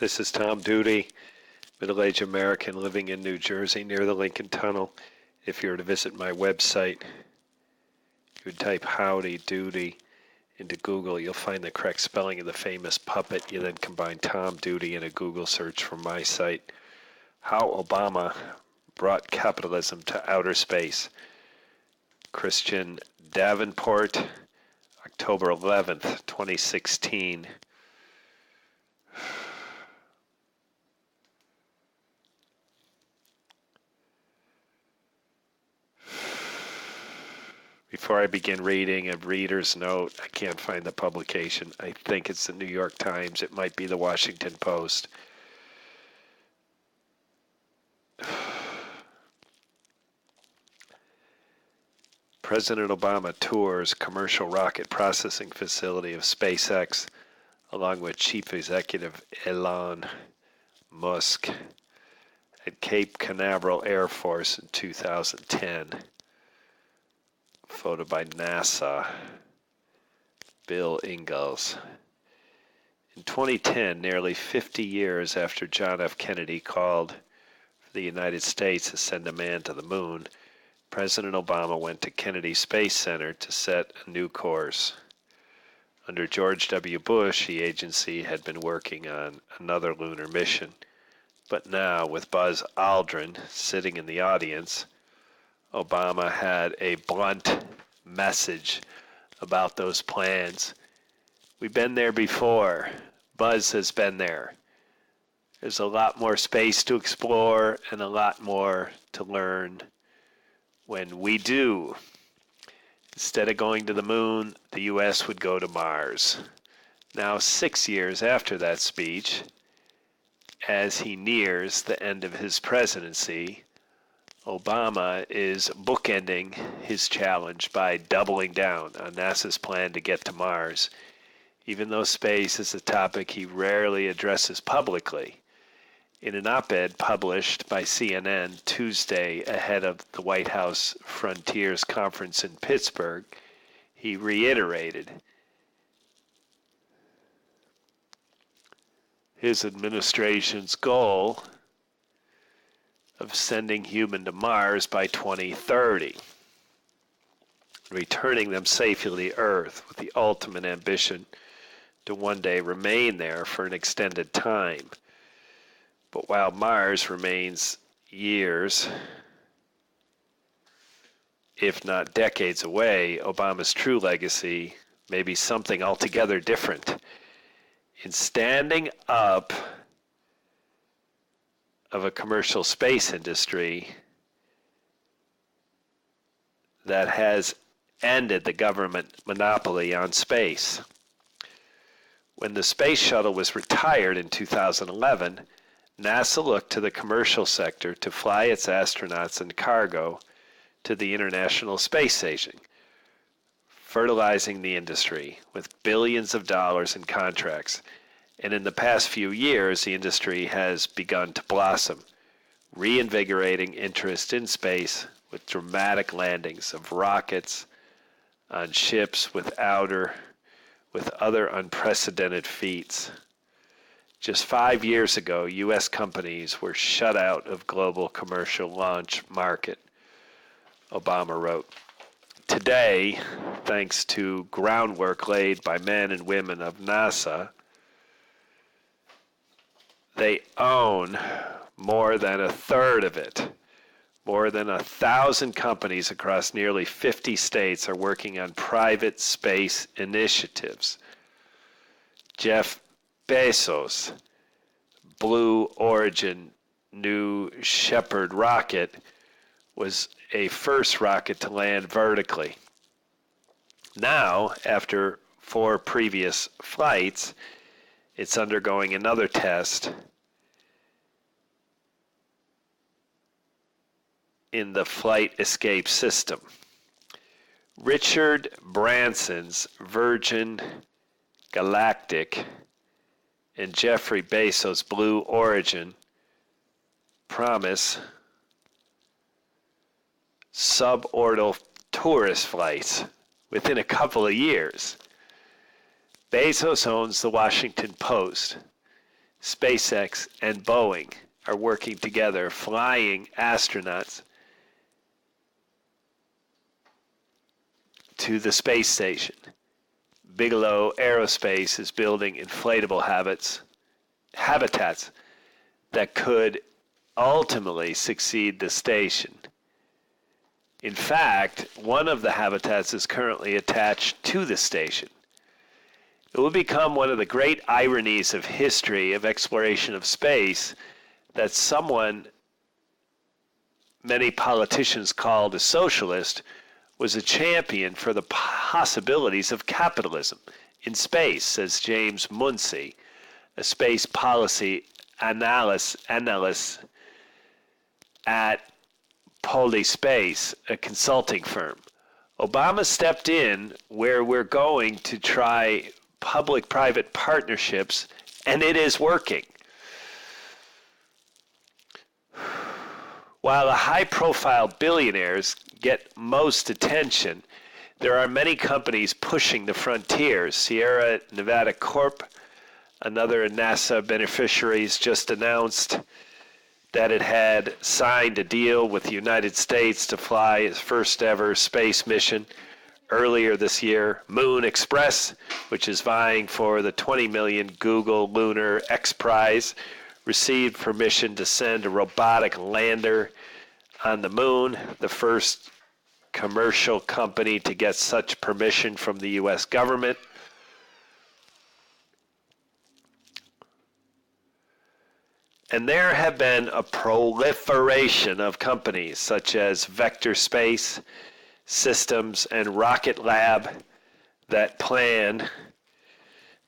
This is Tom Duty, middle-aged American living in New Jersey near the Lincoln Tunnel. If you were to visit my website, you would type Howdy Doody into Google. You'll find the correct spelling of the famous puppet. You then combine Tom Duty in a Google search from my site. How Obama Brought Capitalism to Outer Space. Christian Davenport, October 11th, 2016. Before I begin reading, a reader's note. I can't find the publication. I think it's the New York Times. It might be the Washington Post. President Obama tours commercial rocket processing facility of SpaceX, along with Chief Executive Elon Musk, at Cape Canaveral Air Force in 2010. Photo by NASA, Bill Ingalls. In 2010, nearly 50 years after John F. Kennedy called for the United States to send a man to the moon, President Obama went to Kennedy Space Center to set a new course. Under George W. Bush, the agency had been working on another lunar mission. But now, with Buzz Aldrin sitting in the audience, Obama had a blunt message about those plans. We've been there before. Buzz has been there. There's a lot more space to explore and a lot more to learn when we do. Instead of going to the moon, the U.S. would go to Mars. Now, 6 years after that speech, as he nears the end of his presidency, Obama is bookending his challenge by doubling down on NASA's plan to get to Mars. Even though space is a topic he rarely addresses publicly, in an op-ed published by CNN Tuesday ahead of the White House Frontiers Conference in Pittsburgh, he reiterated his administration's goal of sending humans to Mars by 2030, returning them safely to Earth with the ultimate ambition to one day remain there for an extended time. But while Mars remains years, if not decades away, Obama's true legacy may be something altogether different. In standing up of a commercial space industry that has ended the government monopoly on space. When the space shuttle was retired in 2011, NASA looked to the commercial sector to fly its astronauts and cargo to the International Space Station, fertilizing the industry with billions of dollars in contracts. And in the past few years, the industry has begun to blossom, reinvigorating interest in space with dramatic landings of rockets on ships with other unprecedented feats. Just 5 years ago, U.S. companies were shut out of global commercial launch market, Obama wrote. Today, thanks to groundwork laid by men and women of NASA, they own more than a third of it. More than 1,000 companies across nearly 50 states are working on private space initiatives. Jeff Bezos' Blue Origin new Shepard rocket was a first rocket to land vertically. Now, after 4 previous flights, it's undergoing another test in the flight escape system. Richard Branson's Virgin Galactic and Jeffrey Bezos' Blue Origin promise suborbital tourist flights within a couple of years. Bezos owns the Washington Post, SpaceX, and Boeing are working together, flying astronauts to the space station. Bigelow Aerospace is building inflatable habitats that could ultimately succeed the station. In fact, one of the habitats is currently attached to the station. It will become one of the great ironies of history of exploration of space that someone many politicians called a socialist was a champion for the possibilities of capitalism in space, says James Munsey, a space policy analyst at PoliSpace, a consulting firm. Obama stepped in where we're going to try public-private partnerships, and it is working. While the high-profile billionaires get most attention, there are many companies pushing the frontiers. Sierra Nevada Corp, another NASA beneficiaries, just announced that it had signed a deal with the United States to fly its first ever space mission earlier this year. Moon Express, which is vying for the $20 million Google Lunar XPrize, received permission to send a robotic lander on the moon, the first commercial company to get such permission from the U.S. government. And there have been a proliferation of companies such as Vector Space Systems and Rocketlab that plan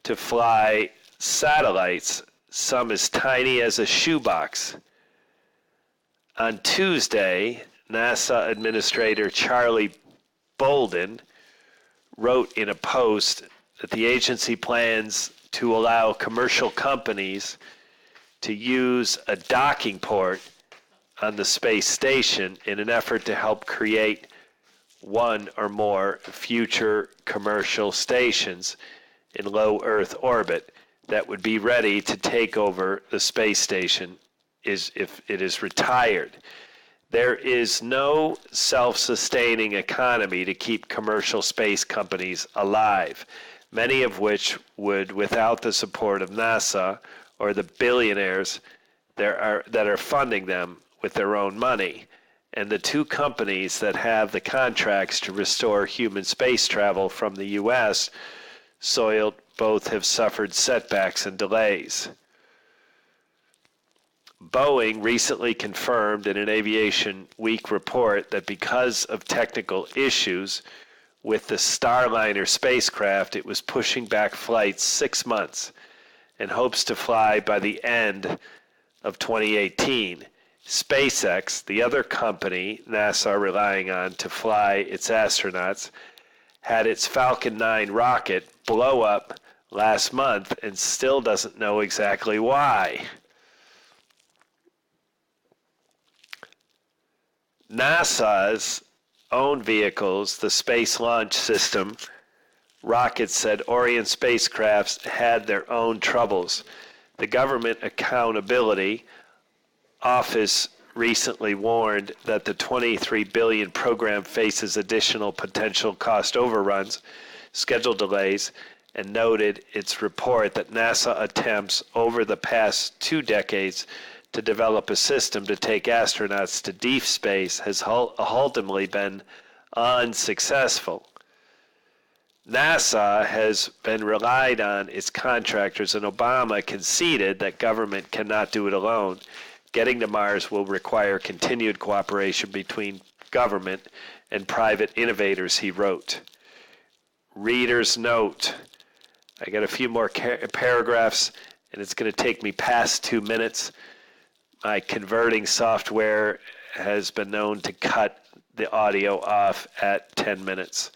to fly satellites, some as tiny as a shoebox. On Tuesday, NASA Administrator Charlie Bolden wrote in a post that the agency plans to allow commercial companies to use a docking port on the space station in an effort to help create one or more future commercial stations in low Earth orbit that would be ready to take over the space station if it is retired. There is no self-sustaining economy to keep commercial space companies alive, many of which would, without the support of NASA or the billionaires that are funding them with their own money. And the two companies that have the contracts to restore human space travel from the U.S. soil both have suffered setbacks and delays. Boeing recently confirmed in an Aviation Week report that because of technical issues with the Starliner spacecraft, it was pushing back flights 6 months and hopes to fly by the end of 2018. SpaceX, the other company NASA are relying on to fly its astronauts, had its Falcon 9 rocket blow up last month and still doesn't know exactly why. NASA's own vehicles, the Space Launch System, rockets said Orion spacecrafts had their own troubles. The Government Accountability Office recently warned that the $23 billion program faces additional potential cost overruns, schedule delays, and noted its report that NASA attempts over the past 2 decades to develop a system to take astronauts to deep space has ultimately been unsuccessful. NASA has been relied on its contractors, and Obama conceded that government cannot do it alone. Getting to Mars will require continued cooperation between government and private innovators, he wrote. Reader's note. I got a few more paragraphs, and it's going to take me past 2 minutes. My converting software has been known to cut the audio off at 10 minutes.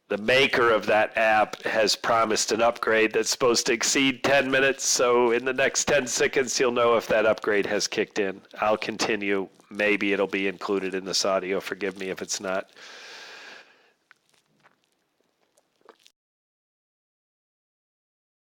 The maker of that app has promised an upgrade that's supposed to exceed 10 minutes, so in the next 10 seconds, you'll know if that upgrade has kicked in. I'll continue. Maybe it'll be included in this audio. Forgive me if it's not.